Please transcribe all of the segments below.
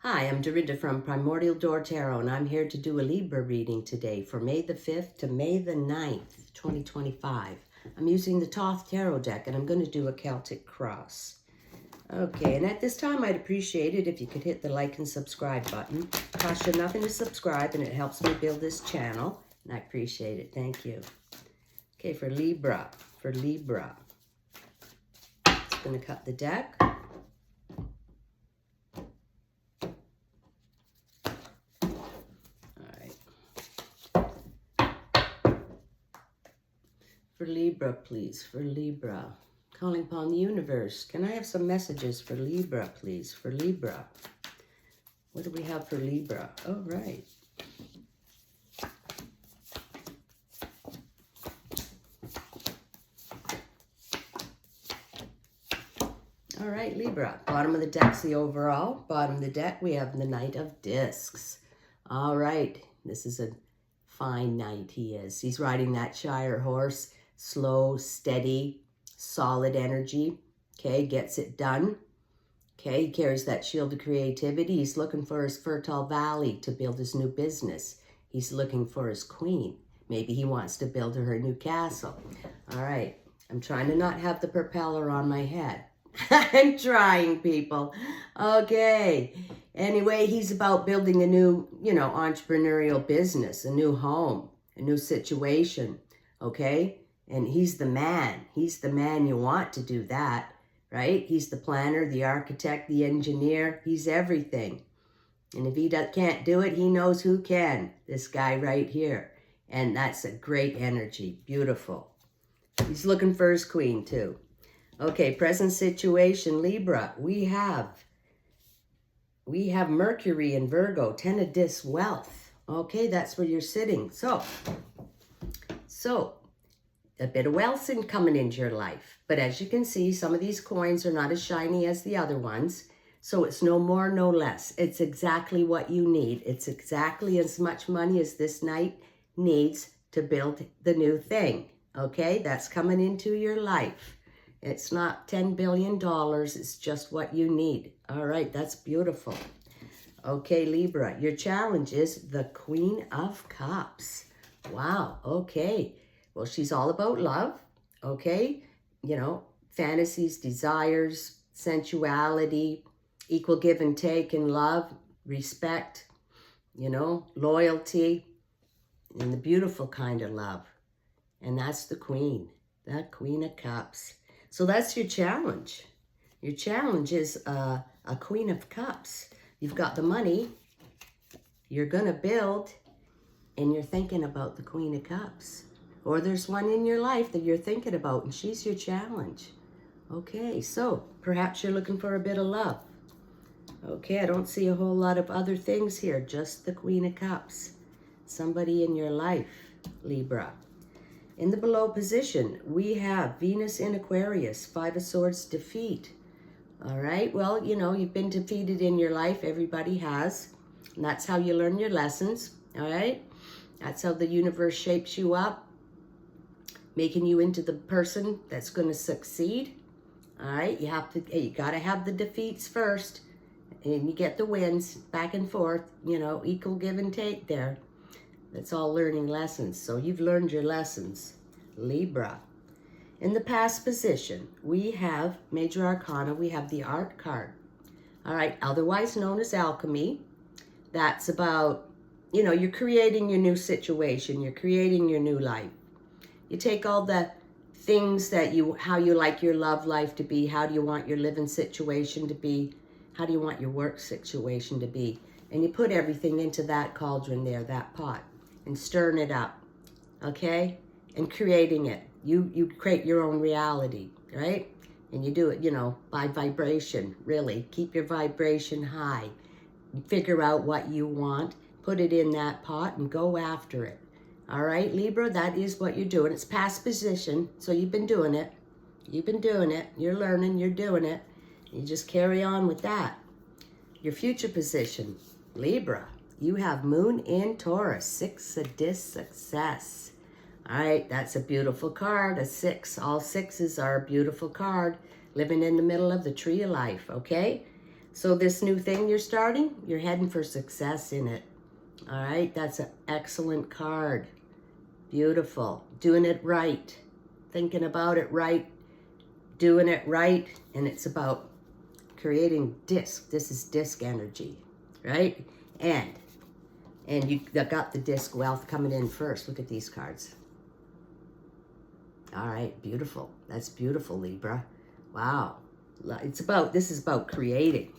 Hi, I'm Dorinda from PrimordialDor Tarot, and I'm here to do a Libra reading today for May the 5th to May the 9th, 2025. I'm using the Thoth Tarot deck, and I'm going to do a Celtic cross. Okay, and at this time, I'd appreciate it if you could hit the like and subscribe button. It costs you nothing to subscribe, and it helps me build this channel, and I appreciate it. Thank you. Okay, for Libra, just going to cut the deck. For Libra, please, for Libra. Calling upon the universe. Can I have some messages for Libra, please? For Libra. What do we have for Libra? Oh, right. All right, Libra. Bottom of the deck's the overall. Bottom of the deck, we have the Knight of Discs. All right. This is a fine knight he is. He's riding that Shire horse. Slow, steady, solid energy, okay, gets it done, okay, he carries that shield of creativity. He's looking for his fertile valley to build his new business. He's looking for his queen. Maybe he wants to build her a new castle. All right, I'm trying to not have the propeller on my head. I'm trying, people. Okay, anyway, he's about building a new, entrepreneurial business, a new home, a new situation, okay? And he's the man. He's the man you want to do that, right? He's the planner, the architect, the engineer. He's everything. And if he can't do it, he knows who can. This guy right here. And that's a great energy. Beautiful. He's looking for his queen, too. Okay, present situation, Libra. We have Mercury in Virgo, 10 of Discs, wealth. Okay, that's where you're sitting. So, a bit of wealth coming into your life. But as you can see, some of these coins are not as shiny as the other ones. So it's no more, no less. It's exactly what you need. It's exactly as much money as this knight needs to build the new thing. Okay, that's coming into your life. It's not $10 billion. It's just what you need. All right, that's beautiful. Okay, Libra, your challenge is the Queen of Cups. Wow, okay. Well, she's all about love, okay? Fantasies, desires, sensuality, equal give and take in love, respect, loyalty, and the beautiful kind of love. And that's the Queen, the Queen of Cups. So that's your challenge. Your challenge is a Queen of Cups. You've got the money, you're going to build, and you're thinking about the Queen of Cups. Or there's one in your life that you're thinking about, and she's your challenge. Okay, so perhaps you're looking for a bit of love. Okay, I don't see a whole lot of other things here, just the Queen of Cups. Somebody in your life, Libra. In the below position, we have Venus in Aquarius, 5 of Swords, defeat. All right, well, you've been defeated in your life. Everybody has. And that's how you learn your lessons, all right? That's how the universe shapes you up, making you into the person that's going to succeed. All right, you got to have the defeats first, and you get the wins back and forth, equal give and take there. That's all learning lessons. So you've learned your lessons, Libra. In the past position, we have Major Arcana, we have the Art card. All right, otherwise known as alchemy. That's about, you're creating your new situation, you're creating your new life. You take all the things that how you like your love life to be, how do you want your living situation to be, how do you want your work situation to be, and you put everything into that cauldron there, that pot, and stirring it up, okay, and creating it. You create your own reality, right? And you do it, by vibration, really. Keep your vibration high. Figure out what you want, put it in that pot, and go after it. All right, Libra, that is what you're doing. It's past position, so you've been doing it. You've been doing it. You're learning. You're doing it. You just carry on with that. Your future position, Libra, you have Moon in Taurus, 6 of Discs, success. All right, that's a beautiful card, a 6. All 6s are a beautiful card. Living in the middle of the tree of life, okay? So this new thing you're starting, you're heading for success in it. All right, that's an excellent card. Beautiful. Doing it right. Thinking about it right. Doing it right. And it's about creating disc. This is disc energy, right? And you got the disc wealth coming in first. Look at these cards. All right, beautiful. That's beautiful, Libra. Wow. This is about creating.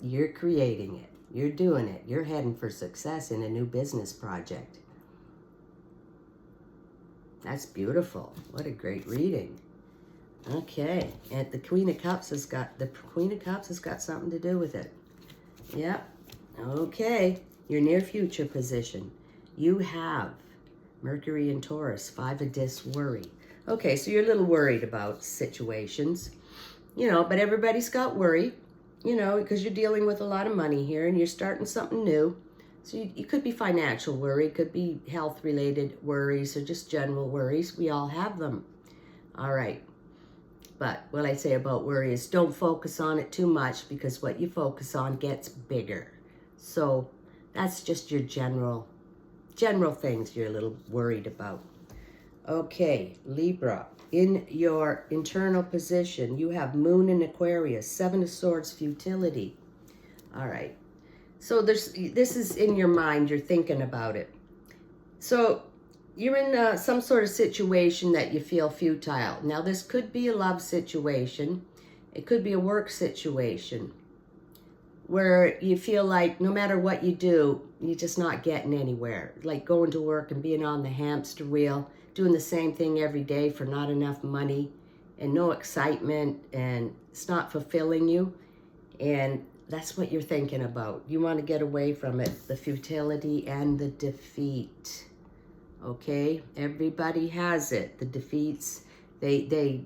You're creating it. You're doing it. You're heading for success in a new business project. That's beautiful. What a great reading. Okay, and the Queen of Cups has got something to do with it. Yep. Okay, your near future position. You have Mercury and Taurus, 5 of Discs, worry. Okay, so you're a little worried about situations, but everybody's got worry, because you're dealing with a lot of money here and you're starting something new. So you could be financial worry, could be health-related worries, or just general worries. We all have them. All right. But what I say about worry is don't focus on it too much, because what you focus on gets bigger. So that's just your general things you're a little worried about. Okay, Libra, in your internal position, you have Moon in Aquarius, 7 of Swords, futility. All right. So this is in your mind, you're thinking about it. So you're in some sort of situation that you feel futile. Now, this could be a love situation. It could be a work situation where you feel like no matter what you do, you're just not getting anywhere. Like going to work and being on the hamster wheel, doing the same thing every day for not enough money and no excitement, and it's not fulfilling you. And that's what you're thinking about. You want to get away from it, the futility and the defeat. Okay, everybody has it. The defeats, they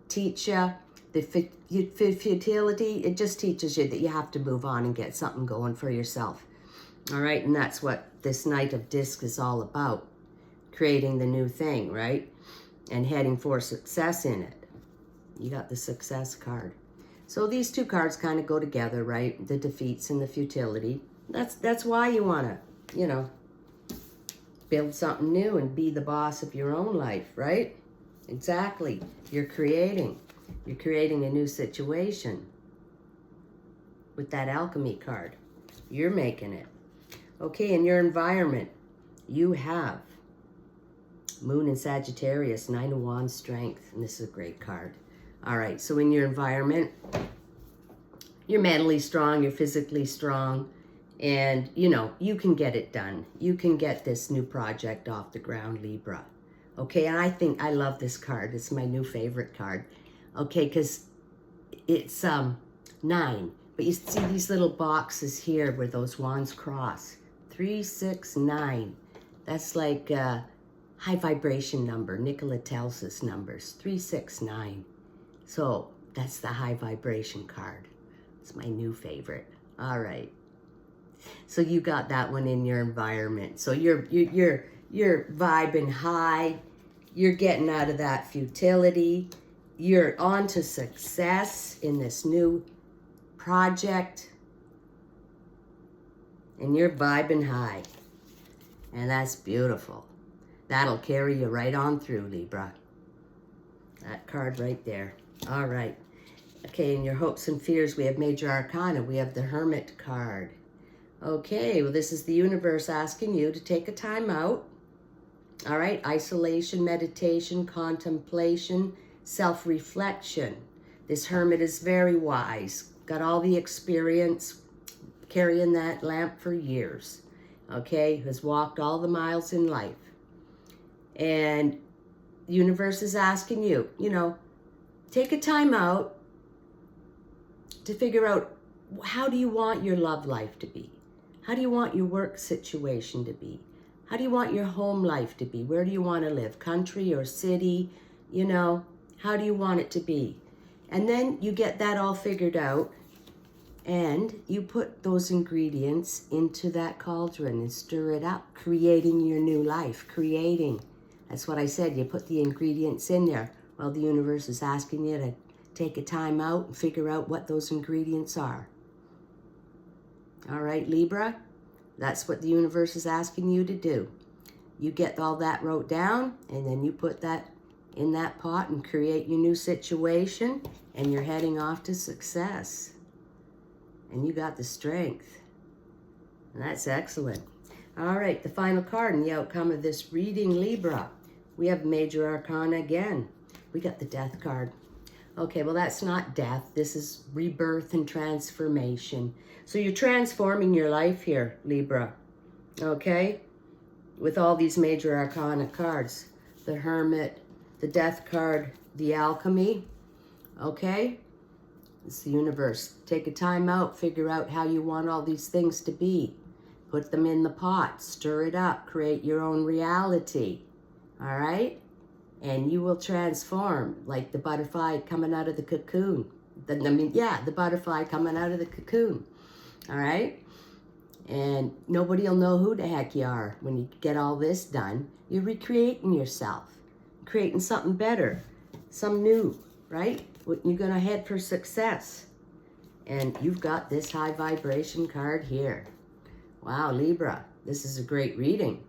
teach you. The futility, it just teaches you that you have to move on and get something going for yourself. All right, and that's what this Knight of Discs is all about. Creating the new thing, right? And heading for success in it. You got the Success card. So these two cards kind of go together, right? The defeats and the futility. That's why you want to, build something new and be the boss of your own life, right? Exactly. You're creating a new situation with that Alchemy card. You're making it. Okay, in your environment, you have Moon in Sagittarius, 9 of Wands, strength. And this is a great card. All right, so in your environment, you're mentally strong, you're physically strong, and, you can get it done. You can get this new project off the ground, Libra. Okay, and I love this card. It's my new favorite card. Okay, because it's 9. But you see these little boxes here where those wands cross. 3, 6, 9. That's like a high vibration number. Nikola tells us numbers. 3, 6, 9. So that's the high vibration card. It's my new favorite. All right. So you got that one in your environment. So you're vibing high. You're getting out of that futility. You're on to success in this new project. And you're vibing high. And that's beautiful. That'll carry you right on through, Libra. That card right there. All right. Okay, in your hopes and fears, we have Major Arcana. We have the Hermit card. Okay, well, this is the universe asking you to take a time out. All right, isolation, meditation, contemplation, self-reflection. This hermit is very wise, got all the experience, carrying that lamp for years, okay, has walked all the miles in life. And the universe is asking you, take a time out to figure out, how do you want your love life to be? How do you want your work situation to be? How do you want your home life to be? Where do you want to live? Country or city? How do you want it to be? And then you get that all figured out, and you put those ingredients into that cauldron and stir it up, creating your new life, creating. That's what I said, you put the ingredients in there. Well, the universe is asking you to take a time out and figure out what those ingredients are. All right, Libra, that's what the universe is asking you to do. You get all that wrote down, and then you put that in that pot and create your new situation, and you're heading off to success. And you got the strength. And that's excellent. All right, the final card and the outcome of this reading, Libra. We have Major Arcana again. We got the Death card. Okay, well, that's not death. This is rebirth and transformation. So you're transforming your life here, Libra. Okay? With all these Major Arcana cards. The Hermit, the Death card, the Alchemy. Okay? It's the universe. Take a time out. Figure out how you want all these things to be. Put them in the pot. Stir it up. Create your own reality. All right? And you will transform like the butterfly coming out of the cocoon. The butterfly coming out of the cocoon. All right? And nobody will know who the heck you are when you get all this done. You're recreating yourself. Creating something better. Some new, right? You're going to head for success. And you've got this high vibration card here. Wow, Libra, this is a great reading.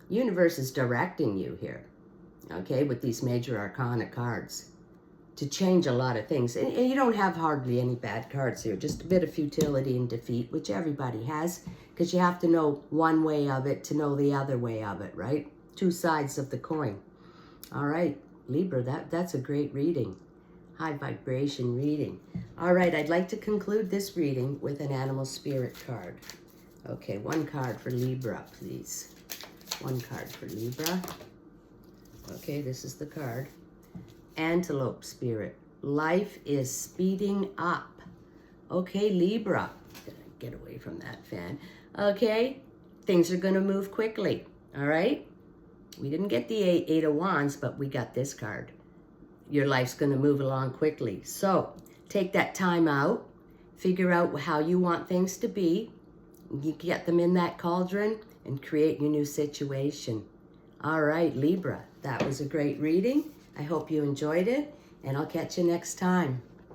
Universe is directing you here. Okay, with these Major Arcana cards to change a lot of things. And you don't have hardly any bad cards here, just a bit of futility and defeat, which everybody has, because you have to know one way of it to know the other way of it, right? Two sides of the coin. All right, Libra, that's a great reading. High vibration reading. All right, I'd like to conclude this reading with an animal spirit card. Okay, one card for Libra, please. One card for Libra. Okay, this is the card. Antelope spirit. Life is speeding up. Okay, Libra. Get away from that fan. Okay, things are going to move quickly. All right? We didn't get the Eight of Wands, but we got this card. Your life's going to move along quickly. So, take that time out. Figure out how you want things to be. You get them in that cauldron and create your new situation. All right, Libra, that was a great reading. I hope you enjoyed it, and I'll catch you next time.